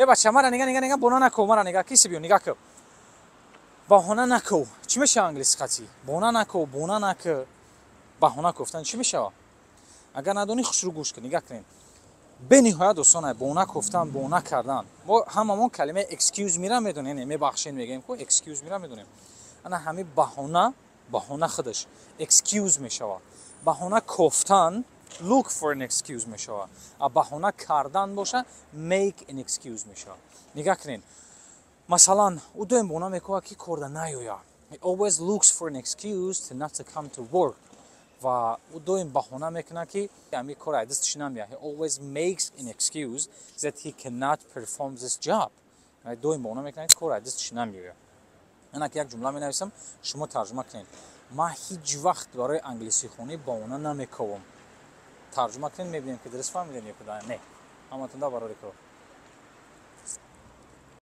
بچه مرا نگاه بونا نکو مرا نگاه کیسی بیو نگاه کو بهونه نکو چی میشه انگلیسی خطی بونا نکو بهونه گفتن چی میشه اگر ندونی خوش رو گوش کن نگاه کنین به نهایت دوستانه بونا گفتن بونا کردن ما هممون کلمه excuse میرم میدونین میبخشین میگیم کو excuse میرم میدونیم انا همین بهونه خودش excuse میشه بهونه گفتن look for an excuse میشه بهونه کردن باشه make an excuse میشه نگاه کنین مثلا او دویم بونا میگه که کرده نیویا he always looks for an excuse to not to come to work و او دویم بهونه میکنه که همین کار دستش نمیاد he always makes an excuse that he cannot perform this job دویم بهونه میکنه که کار دستش نمیاد انا که یک جمله مینویسم شما ترجمه کنین ما هیچ وقت برای انگلیسی خونی بهونه نمیکنم ترجمه کنین میبینیم که درست فهمیدین یا نه همتون برای کار